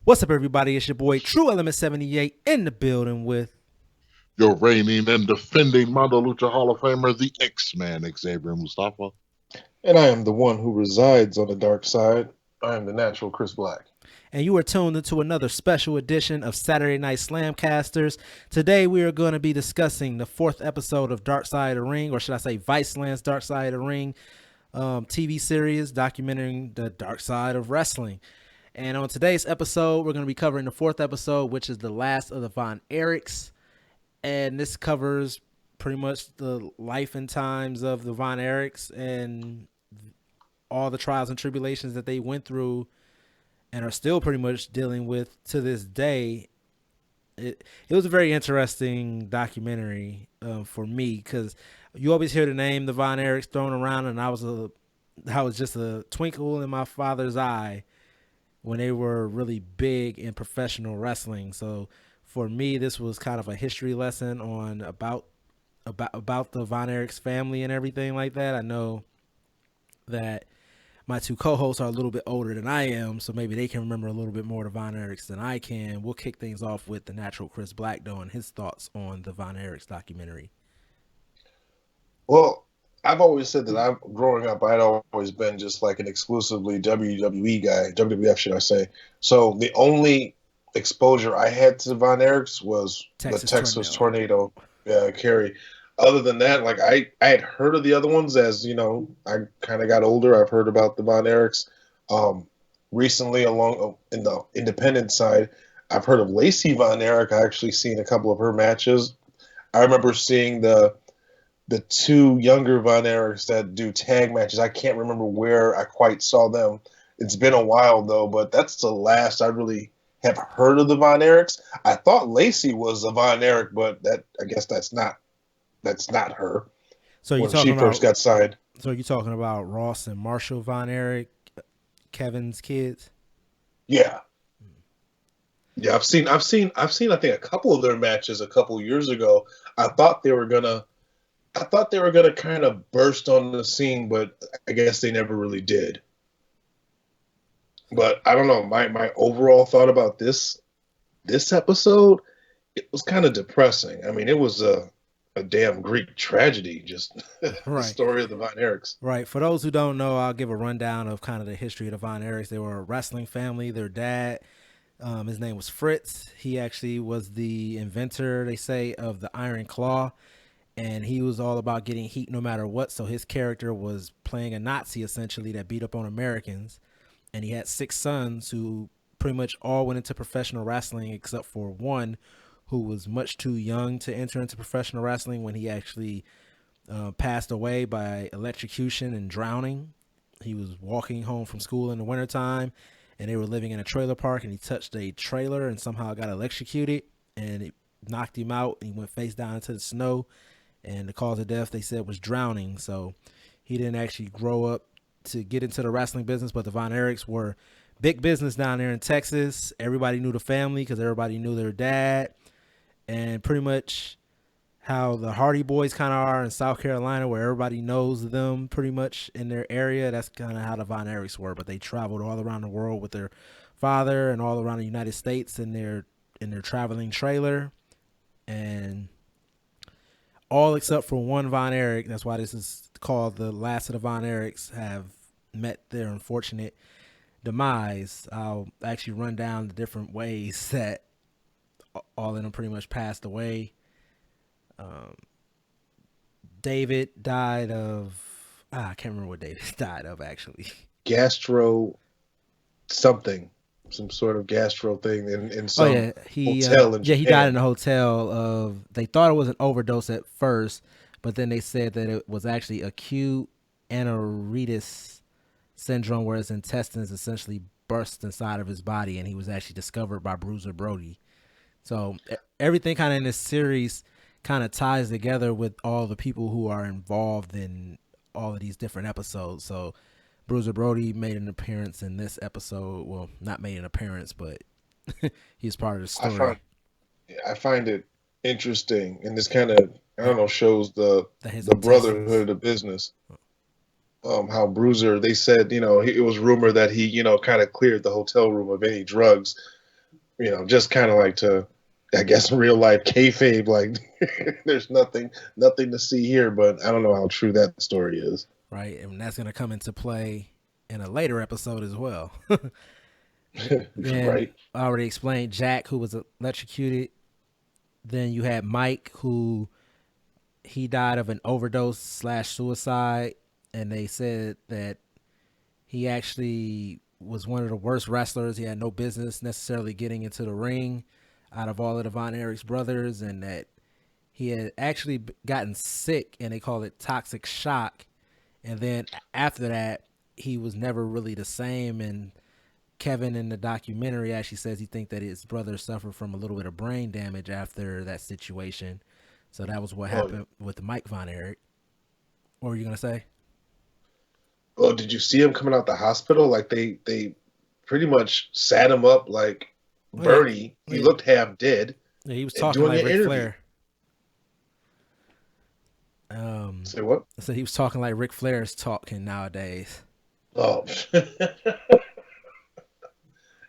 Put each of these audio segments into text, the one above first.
What's up, everybody? It's your boy True Element 78 in the building with your reigning and defending Mondo Lucha Hall of Famer, the X-Man, Xavier Mustafa. And I am the one who resides on the dark side. I am the natural Chris Black. and you are tuned into another special edition of Saturday Night Slamcasters. Today we are going to be discussing the fourth episode of Dark Side of the Ring, or should I say Viceland's Dark Side of the Ring TV series documenting the dark side of wrestling. And on today's episode, we're going to be covering the fourth episode, which is the last of the Von Erichs. And this covers pretty much the life and times of the Von Erichs and all the trials and tribulations that they went through and are still pretty much dealing with to this day. It was a very interesting documentary for me, because you always hear the name the Von Erichs thrown around, and I was just a twinkle in my father's eye when they were really big in professional wrestling. So for me, this was kind of a history lesson on about the Von Erichs family and everything like that. I know that my two co-hosts are a little bit older than I am, so maybe they can remember a little bit more of the Von Erichs than I can. We'll kick things off with the natural Chris Black, though, and his thoughts on the Von Erichs documentary. Well, I've always said that growing up, I'd always been just like an exclusively WWE guy, WWF, should I say. So the only exposure I had to Von Erichs was the Texas Tornado, Kerry. Other than that, like I had heard of the other ones as, I kind of got older. I've heard about the Von Erichs. Recently, along in the independent side, I've heard of Lacey Von Erich. I actually seen a couple of her matches. I remember seeing the two younger Von Erichs that do tag matches. I can't remember where I quite saw them. It's been a while though, but that's the last I really have heard of the Von Erichs. I thought Lacey was a Von Erich, but I guess that's not her. So when she first got signed. So you're talking about Ross and Marshall Von Erich, Kevin's kids? Yeah. Yeah, I've seen I think a couple of their matches a couple years ago. I thought they were gonna kind of burst on the scene, but I guess they never really did. But I don't know, my overall thought about this episode, it was kind of depressing. I mean, it was a damn Greek tragedy, just right. The story of the Von Erichs. Right. For those who don't know, I'll give a rundown of kind of the history of the Von Erichs. They were a wrestling family. Their dad, his name was Fritz. He actually was the inventor, they say, of the Iron Claw. And he was all about getting heat no matter what. So his character was playing a Nazi, essentially, that beat up on Americans. And he had 6 sons who pretty much all went into professional wrestling except for one, who was much too young to enter into professional wrestling when he actually passed away by electrocution and drowning. He was walking home from school in the wintertime, and they were living in a trailer park, and he touched a trailer and somehow got electrocuted, and it knocked him out, and he went face down into the snow, and the cause of death, they said, was drowning. So he didn't actually grow up to get into the wrestling business, but the Von Erichs were big business down there in Texas. Everybody knew the family because everybody knew their dad. And pretty much how the Hardy Boys kind of are in South Carolina, where everybody knows them pretty much in their area. That's kind of how the Von Erichs were. But they traveled all around the world with their father and all around the United States in their traveling trailer. And all except for one Von Erich, that's why this is called the last of the Von Erichs, have met their unfortunate demise. I'll actually run down the different ways that all of them pretty much passed away. David died of I can't remember what David died of, actually. Gastro something, some sort of gastro thing in some hotel in Japan. He died in a hotel of, they thought it was an overdose at first, but then they said that it was actually acute enteritis syndrome, where his intestines essentially burst inside of his body, and he was actually discovered by Bruiser Brody. So everything kind of in this series kind of ties together with all the people who are involved in all of these different episodes. So Bruiser Brody made an appearance in this episode. Well, not made an appearance, but he's part of the story. I find it interesting, and this kind of, I don't know, shows the brotherhood of business. How Bruiser, they said, it was rumored that he, kind of cleared the hotel room of any drugs. just kind of like to, I guess, real life kayfabe. Like, there's nothing to see here, but I don't know how true that story is. Right, and that's going to come into play in a later episode as well. Then Right. I already explained Jack, who was electrocuted. Then you had Mike, who he died of an overdose / suicide, and they said that he actually was one of the worst wrestlers. He had no business necessarily getting into the ring out of all of the Von Erichs brothers, and that he had actually gotten sick, and they call it toxic shock. And then after that, he was never really the same. And Kevin in the documentary actually says he thinks that his brother suffered from a little bit of brain damage after that situation. So that was what happened with Mike Von Erich. What were you gonna say? Oh, did you see him coming out the hospital? Like they pretty much sat him up like Bernie. He looked half dead. Yeah, he was talking like Ric Flair. Say what? So he was talking like Ric Flair's talking nowadays. Oh,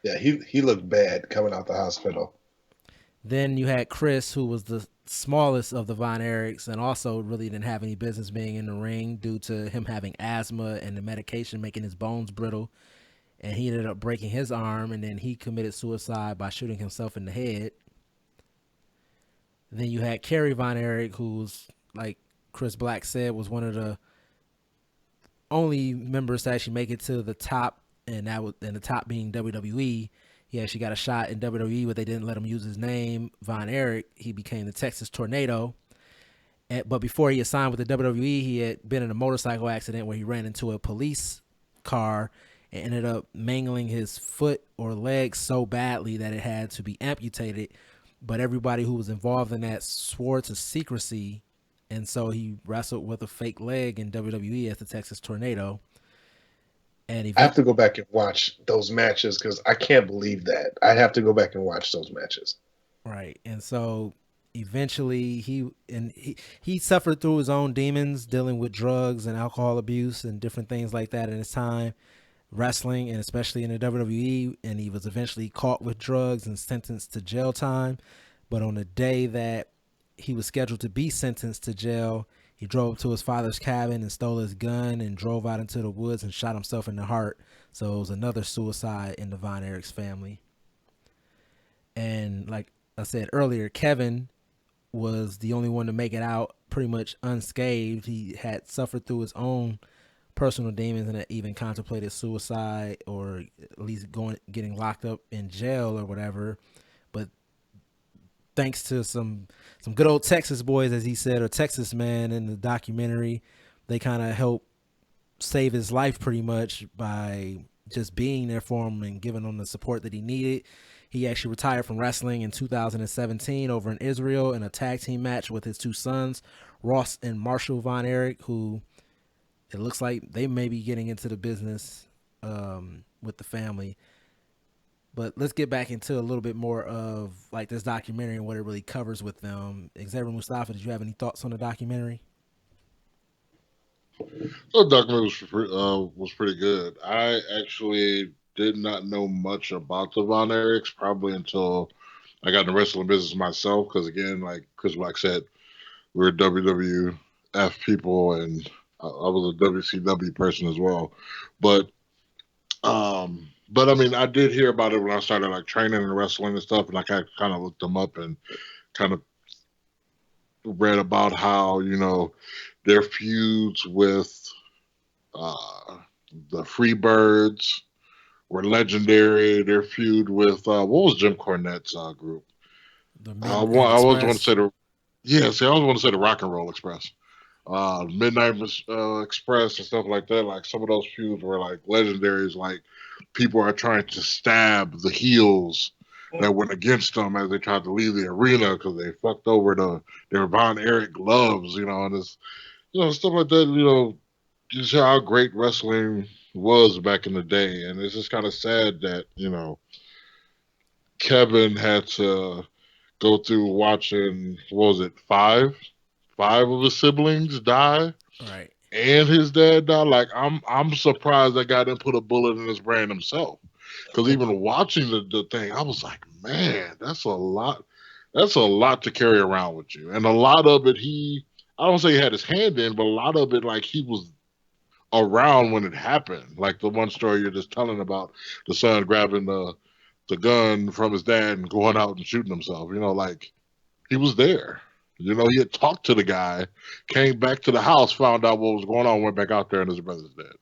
yeah, he looked bad coming out the hospital. Then you had Chris, who was the smallest of the Von Erichs, and also really didn't have any business being in the ring due to him having asthma and the medication making his bones brittle. And he ended up breaking his arm, and then he committed suicide by shooting himself in the head. Then you had Kerry Von Erich, who's, like Chris Black said, was one of the only members to actually make it to the top, and that was, and the top being WWE. He actually got a shot in WWE, but they didn't let him use his name, Von Erich. He became the Texas Tornado. But before he had signed with the WWE, he had been in a motorcycle accident where he ran into a police car and ended up mangling his foot or leg so badly that it had to be amputated. But everybody who was involved in that swore to secrecy, and so he wrestled with a fake leg in WWE as the Texas Tornado. And I have to go back and watch those matches because I can't believe that. I have to go back and watch those matches. Right. And so eventually he suffered through his own demons, dealing with drugs and alcohol abuse and different things like that in his time wrestling, and especially in the WWE. And he was eventually caught with drugs and sentenced to jail time. But on the day that he was scheduled to be sentenced to jail, he drove up to his father's cabin and stole his gun and drove out into the woods and shot himself in the heart. So it was another suicide in the Von Erichs family. And like I said earlier, Kevin was the only one to make it out pretty much unscathed. He had suffered through his own personal demons and had even contemplated suicide, or at least getting locked up in jail or whatever. But thanks to some good old Texas boys, as he said, or Texas man in the documentary, they kind of helped save his life pretty much by just being there for him and giving him the support that he needed. He actually retired from wrestling in 2017 over in Israel in a tag team match with his two sons, Ross and Marshall Von Erich, who it looks like they may be getting into the business with the family. But let's get back into a little bit more of like this documentary and what it really covers with them. Xavier, Mustafa, did you have any thoughts on the documentary? The documentary was pretty good. I actually did not know much about the Von Erichs probably until I got in the wrestling business myself. Because again, like Chris Black said, we're WWF people, and I was a WCW person as well. But I mean, I did hear about it when I started like training and wrestling and stuff, and I kind of looked them up and kind of read about how their feuds with the Freebirds were legendary. Their feud with what was Jim Cornette's group? I always want to say I always want to say the Rock and Roll Express. Midnight Express and stuff like that. Like some of those feuds were like legendaries. Like people are trying to stab the heels that went against them as they tried to leave the arena because they fucked over their Von Erich gloves, and it's stuff like that. Just how great wrestling was back in the day, and it's just kind of sad that Kevin had to go through watching, what was it, five of his siblings die, right? And his dad died. Like I'm surprised that guy didn't put a bullet in his brain himself, because even watching the thing, I was like, man, that's a lot. That's a lot to carry around with you, and a lot of it I don't say he had his hand in, but a lot of it like he was around when it happened. Like the one story you're just telling about the son grabbing the gun from his dad and going out and shooting himself. You know, like he was there. You know, he had talked to the guy, came back to the house, found out what was going on, went back out there, and his brother's dead.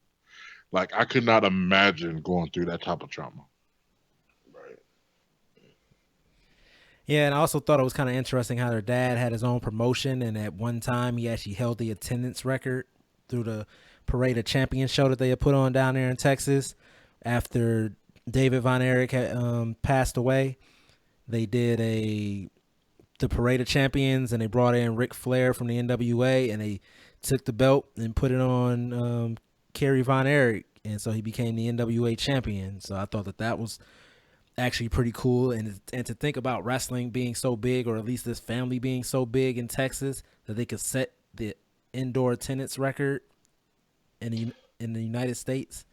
Like I could not imagine going through that type of trauma. Right. Yeah, and I also thought it was kind of interesting how their dad had his own promotion, and at one time he actually held the attendance record through the Parade of Champions show that they had put on down there in Texas after David Von Erich had passed away. They did the Parade of Champions, and they brought in Ric Flair from the NWA, and they took the belt and put it on Kerry Von Erich, and so he became the NWA champion. So I thought that was actually pretty cool, and to think about wrestling being so big, or at least this family being so big in Texas, that they could set the indoor attendance record in the United States.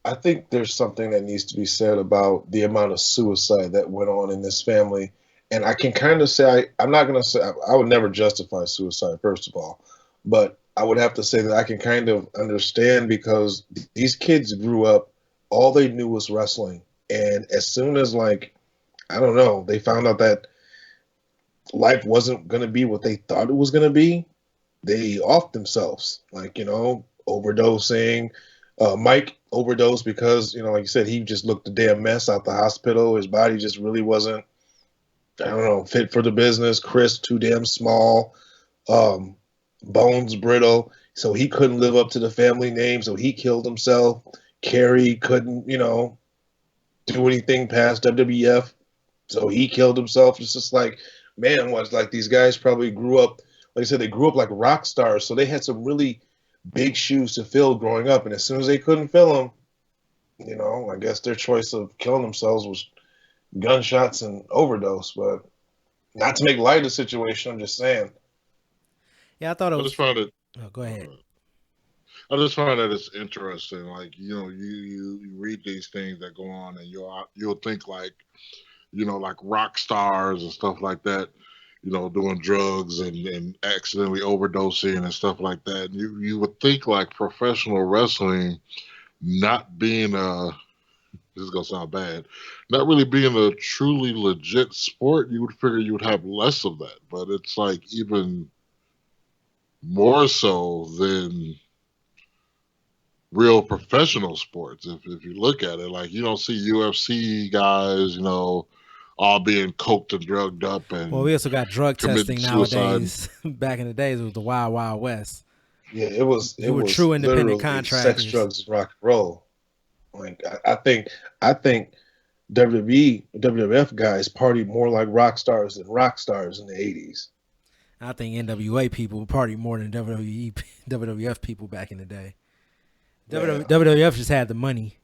I think there's something that needs to be said about the amount of suicide that went on in this family. And I can kind of say, I'm not going to say, I would never justify suicide, first of all, but I would have to say that I can kind of understand, because these kids grew up, all they knew was wrestling. And as soon as, like, I don't know, they found out that life wasn't going to be what they thought it was going to be, they offed themselves, like, you know, overdosing. Mike overdosed because, you know, like you said, he just looked a damn mess out the hospital. His body just really wasn't, I don't know, fit for the business. Chris, too damn small. Bones brittle. So he couldn't live up to the family name, so he killed himself. Kerry couldn't, you know, do anything past WWF, so he killed himself. It's just like, man, what's like these guys probably grew up, like I said, they grew up like rock stars, so they had some really big shoes to fill growing up, and as soon as they couldn't fill them, you know, I guess their choice of killing themselves was gunshots and overdose. But not to make light of the situation, I'm just saying. Yeah, I thought it was. I just found it. Oh, go ahead. I just find that it's interesting. Like, you know, you read these things that go on, and you'll think like, you know, like rock stars and stuff like that, you know, doing drugs and accidentally overdosing and stuff like that. You would think like professional wrestling not being this is gonna sound bad, not really being a truly legit sport, you would figure you would have less of that. But it's like even more so than real professional sports. If you look at it, like you don't see UFC guys, you know, all being coked and drugged up. And well, we also got drug testing suicide nowadays. Back in the days, it was the Wild Wild West. Yeah, it was. They were true independent contractors. Sex, drugs, and rock and roll. Like I think WWE, WWF guys partied more like rock stars than rock stars in the 80s. I think NWA people partied more than WWF people back in the day. Yeah. WWF just had the money.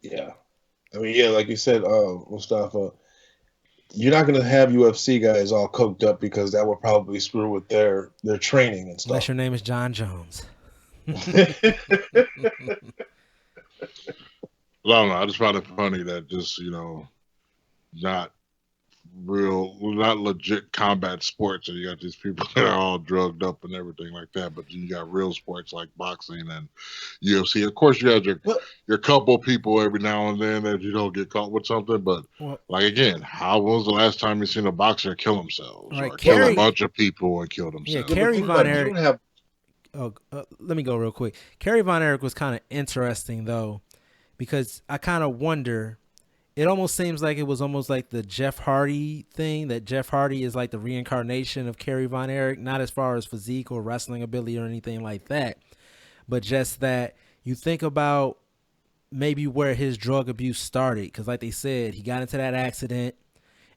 Yeah. I mean, yeah, like you said, Mustafa, you're not going to have UFC guys all coked up, because that would probably screw with their training and stuff. Unless your name is John Jones. Well, I don't know. I just found it funny that just, you know, not legit combat sports, and you got these people that are all drugged up and everything like that. But you got real sports like boxing and UFC. Of course, you had your couple people every now and then that you don't get caught with something. But like again, when was the last time you seen a boxer kill themselves or kill a bunch of people and kill themselves? Yeah, Kerry Von Erich. Let me go real quick. Kerry Von Erich was kind of interesting though, because I kind of wonder. It almost seems like it was almost like the Jeff Hardy thing, that Jeff Hardy is like the reincarnation of Kerry Von Erich, not as far as physique or wrestling ability or anything like that, but just that you think about maybe where his drug abuse started. Because like they said, he got into that accident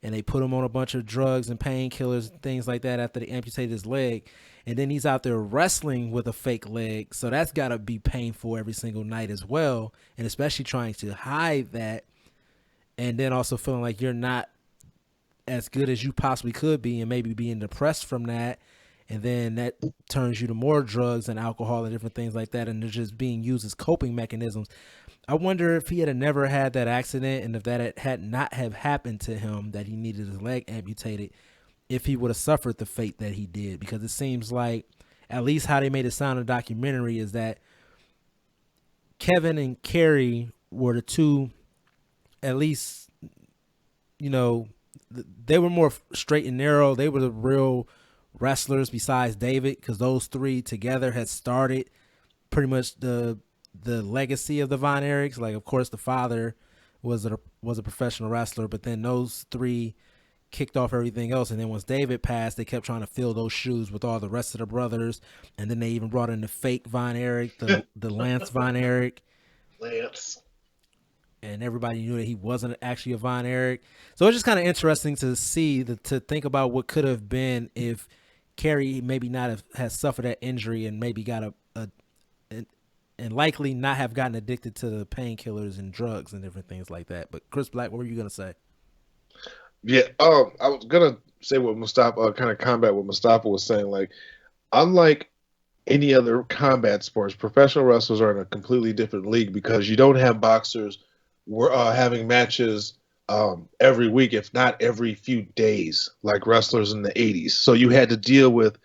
and they put him on a bunch of drugs and painkillers and things like that after they amputated his leg. And then he's out there wrestling with a fake leg. So that's got to be painful every single night as well. And especially trying to hide that. And then also feeling like you're not as good as you possibly could be, and maybe being depressed from that. And then that turns you to more drugs and alcohol and different things like that. And they're just being used as coping mechanisms. I wonder if he had never had that accident and if that had not have happened to him, that he needed his leg amputated, if he would have suffered the fate that he did. Because it seems like, at least how they made it sound in the documentary, is that Kevin and Kerry were the two, at least, you know, they were more straight and narrow. They were the real wrestlers besides David, because those three together had started pretty much the legacy of the Von Erichs. Like, of course, the father was a professional wrestler, but then those three kicked off everything else. And then once David passed, they kept trying to fill those shoes with all the rest of the brothers. And then they even brought in the fake Von Erich, the Lance Von Erich. Lance. And everybody knew that he wasn't actually a Von Erich. So it's just kind of interesting to see, to think about what could have been if Kerry maybe not have suffered that injury and maybe got and likely not have gotten addicted to the painkillers and drugs and different things like that. But Chris Black, what were you gonna say? Yeah, I was gonna say what Mustafa kind of combat what Mustafa was saying. Like, unlike any other combat sports, professional wrestlers are in a completely different league because you don't have boxers having matches every week, if not every few days, like wrestlers in the 80s. So you had to deal with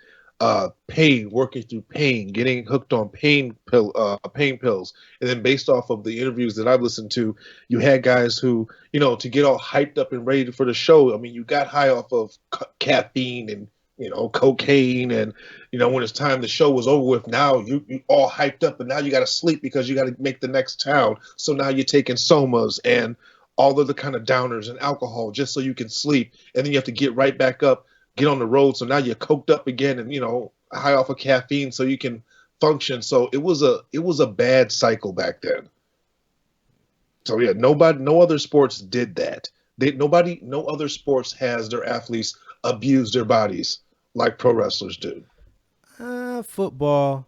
pain, working through pain, getting hooked on pain pills. And then based off of the interviews that I've listened to, you had guys who, you know, to get all hyped up and ready for the show. I mean, you got high off of caffeine and, you know, cocaine. And, you know, when it's time the show was over with, now you all hyped up and now you got to sleep because you got to make the next town. So now you're taking somas and all of the kind of downers and alcohol just so you can sleep. And then you have to get right back up, get on the road. So now you're coked up again and, you know, high off of caffeine so you can function. So it was a bad cycle back then. So yeah, no other sports did that. No other sports has their athletes abuse their bodies like pro wrestlers do. Football,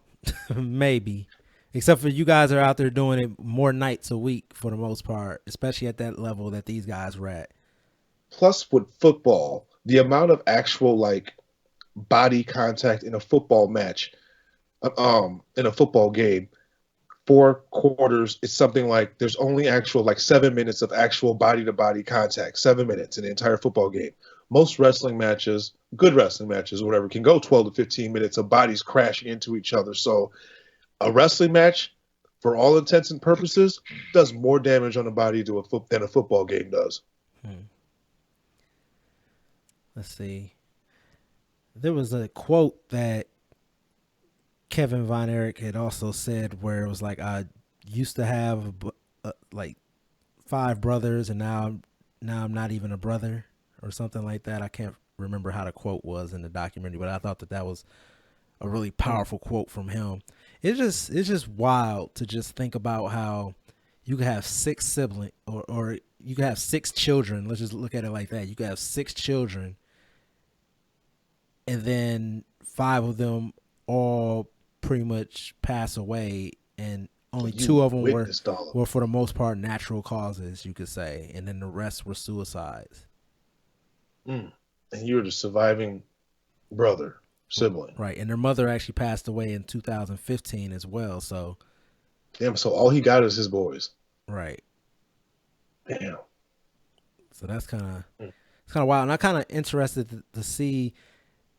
maybe. Except for you guys are out there doing it more nights a week for the most part, especially at that level that these guys were at. Plus, with football, the amount of actual like body contact in a football match, in a football game, 4 quarters, it's something like there's only actual like 7 minutes of actual body to body contact, 7 minutes in the entire football game. Most wrestling matches, good wrestling matches, whatever, can go 12 to 15 minutes of bodies crashing into each other. So a wrestling match, for all intents and purposes, does more damage on the body than a football game does. Let's see. There was a quote that Kevin Von Erich had also said where it was like, I used to have like 5 brothers and now I'm not even a brother or something like that. I can't remember how the quote was in the documentary, but I thought that was a really powerful quote from him. It's just wild to just think about how you could have 6 siblings or you could have 6 children. Let's just look at it like that. You could have 6 children and then 5 of them all pretty much pass away, and only 2 of them were for the most part natural causes, you could say, and then the rest were suicides. And you're the surviving sibling. Right, and their mother actually passed away in 2015 as well, so. Damn, so all he got is his boys. Right. Damn. So that's kind of wild, and I'm kind of interested to see.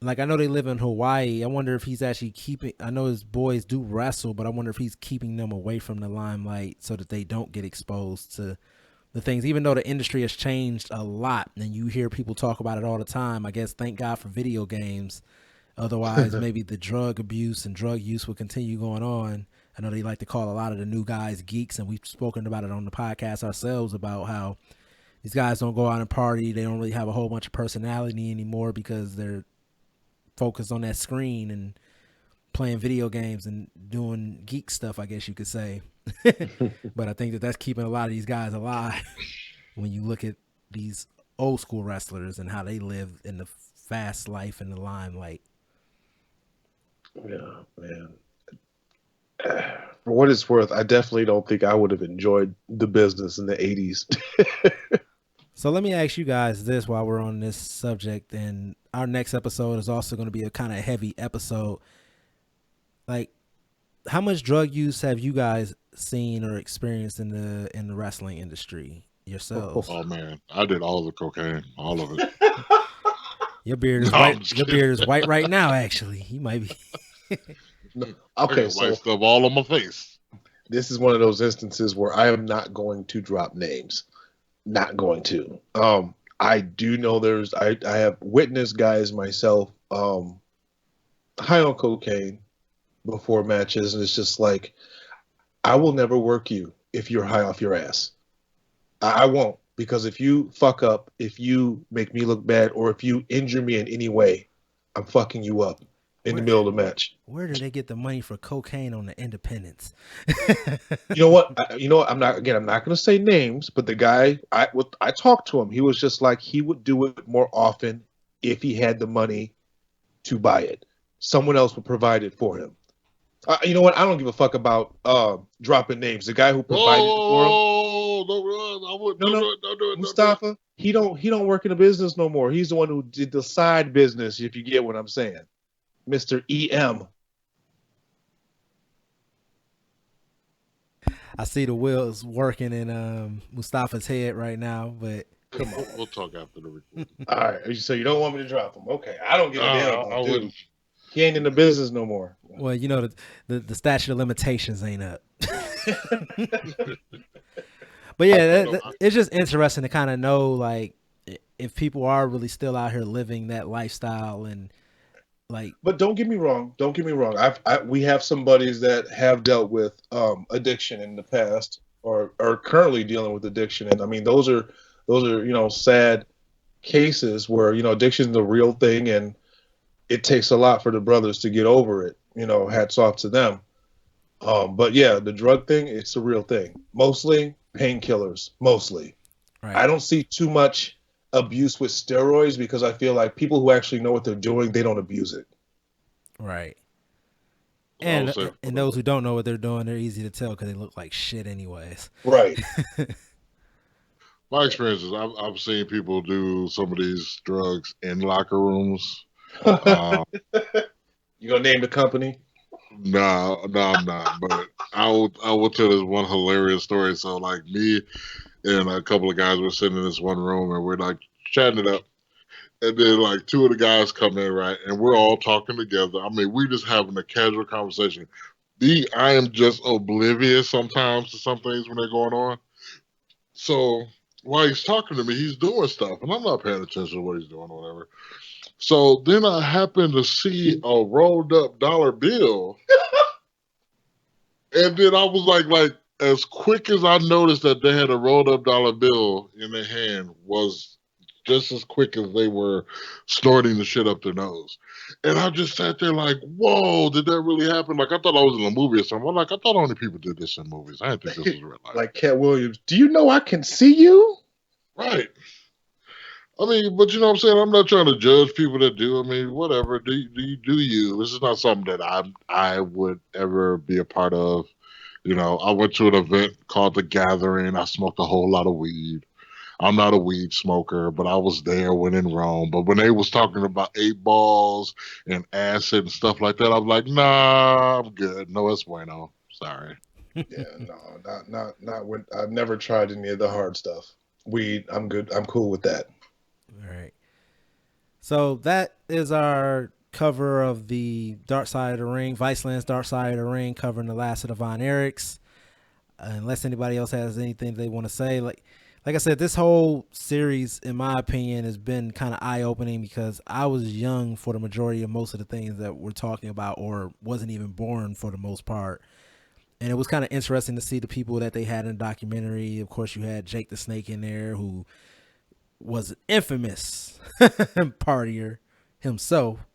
Like, I know they live in Hawaii. I wonder if he's actually I know his boys do wrestle, but I wonder if he's keeping them away from the limelight so that they don't get exposed to the things, even though the industry has changed a lot and you hear people talk about it all the time. I guess thank God for video games. Otherwise, maybe the drug abuse and drug use will continue going on. I know they like to call a lot of the new guys geeks, and we've spoken about it on the podcast ourselves about how these guys don't go out and party. They don't really have a whole bunch of personality anymore because they're focused on that screen and playing video games and doing geek stuff, I guess you could say. But I think that's keeping a lot of these guys alive when you look at these old school wrestlers and how they live in the fast life in the limelight. Yeah, man. For what it's worth, I definitely don't think I would have enjoyed the business in the 80s. So let me ask you guys this while we're on this subject, and our next episode is also going to be a kind of heavy episode. Like, how much drug use have you guys seen or experienced in the wrestling industry yourselves? Oh man, I did all the cocaine, all of it. Your beard is white. Your beard is white right now. Actually, you might be. Okay, so white stuff all on my face. This is one of those instances where I am not going to drop names. Not going to. I do know I have witnessed guys myself high on cocaine before matches, and it's just like, I will never work you if you're high off your ass. I won't, because if you fuck up, if you make me look bad, or if you injure me in any way, I'm fucking you up in the middle of the match. Where do they get the money for cocaine on the independents? You know what? I'm not going to say names, but the guy, I talked to him. He was just like, he would do it more often if he had the money to buy it. Someone else would provide it for him. You know what? I don't give a fuck about dropping names. The guy who provided it for him. Don't do it. Mustafa, he don't work in the business no more. He's the one who did the side business, if you get what I'm saying. Mr. EM. I see the wheels working in Mustafa's head right now, but come on, we'll talk after the recording. All right, so you don't want me to drop him? Okay, I don't give a damn, dude. He ain't in the business no more. Well, you know, the statute of limitations ain't up. But yeah, it's just interesting to kind of know, like, if people are really still out here living that lifestyle and like. But don't get me wrong. We have some buddies that have dealt with addiction in the past, or are currently dealing with addiction, and I mean those are sad cases where addiction is a real thing, and it takes a lot for the brothers to get over it. Hats off to them. But yeah, the drug thing, it's a real thing. Mostly painkillers. Mostly. Right. I don't see too much abuse with steroids because I feel like people who actually know what they're doing, they don't abuse it. Right. And those who don't know what they're doing, they're easy to tell because they look like shit anyways. Right. My experience is I've seen people do some of these drugs in locker rooms. You gonna name the company? No, I'm not. But I will tell this one hilarious story. So like me and a couple of guys were sitting in this one room and we're like chatting it up. And then like two of the guys come in, right? And we're all talking together. I mean, we just having a casual conversation. I am just oblivious sometimes to some things when they're going on. So while he's talking to me, he's doing stuff. And I'm not paying attention to what he's doing or whatever. So then I happened to see a rolled up dollar bill. And then I was like, as quick as I noticed that they had a rolled up dollar bill in their hand was just as quick as they were snorting the shit up their nose. And I just sat there like, whoa, did that really happen? Like, I thought I was in a movie or something. I'm like, I thought only people did this in movies. I didn't think this was real life. Like Cat Williams, do you know I can see you? Right. I mean, but you know what I'm saying? I'm not trying to judge people that do. I mean, whatever. Do you. This is not something that I would ever be a part of. I went to an event called The Gathering. I smoked a whole lot of weed. I'm not a weed smoker, but I was there when in Rome. But when they was talking about 8 balls and acid and stuff like that, I was like, nah, I'm good. No es bueno. Sorry. Yeah, no, not when I've never tried any of the hard stuff. Weed, I'm good. I'm cool with that. All right. So that is our cover of the Dark Side of the Ring, Viceland's Dark Side of the Ring, covering the last of the Von Erichs. Unless anybody else has anything they want to say, like I said, this whole series, in my opinion, has been kind of eye-opening because I was young for the majority of most of the things that we're talking about, or wasn't even born for the most part. And it was kind of interesting to see the people that they had in the documentary. Of course, you had Jake the Snake in there, who was an infamous partier himself,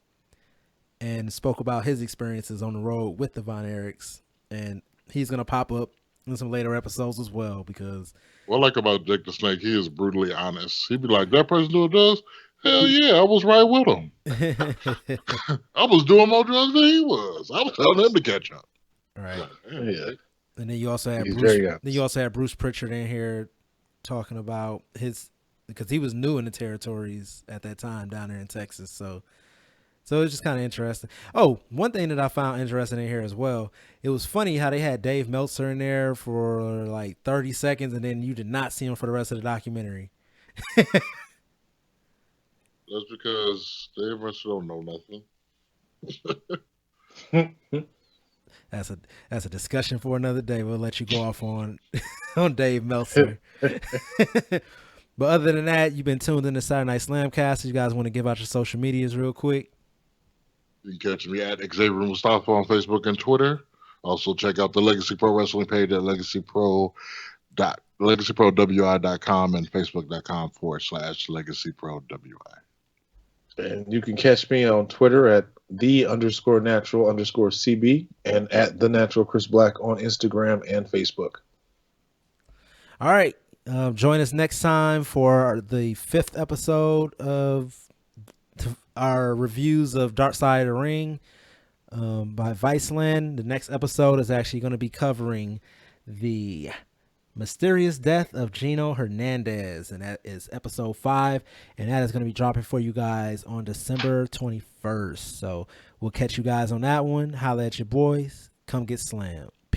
and spoke about his experiences on the road with the Von Erichs. And he's going to pop up in some later episodes as well, because what I like about Jake the Snake, he is brutally honest. He'd be like, that person doing drugs? Hell yeah, I was right with him. I was doing more drugs than he was. I was telling him to catch up. Right. Yeah. And then you also had Bruce Pritchard in here talking about because he was new in the territories at that time down there in Texas. So So it's just kind of interesting. Oh, one thing that I found interesting in here as well, it was funny how they had Dave Meltzer in there for like 30 seconds and then you did not see him for the rest of the documentary. That's because Dave Meltzer don't know nothing. That's a discussion for another day. We'll let you go off on Dave Meltzer. But other than that, you've been tuned in to Saturday Night Slamcasters. You guys want to give out your social medias real quick? You can catch me at Xavier Mustafa on Facebook and Twitter. Also, check out the Legacy Pro Wrestling page at legacyprowi.com and facebook.com/legacyprowi. And you can catch me on Twitter at _natural_CB and at the natural Chris Black on Instagram and Facebook. All right. Join us next time for the 5th episode of our reviews of Dark Side of the Ring by Viceland. The next episode is actually going to be covering the mysterious death of Gino Hernandez, and that is episode 5, and that is going to be dropping for you guys on December 21st. So we'll catch you guys on that one. Holla at your boys. Come get slammed.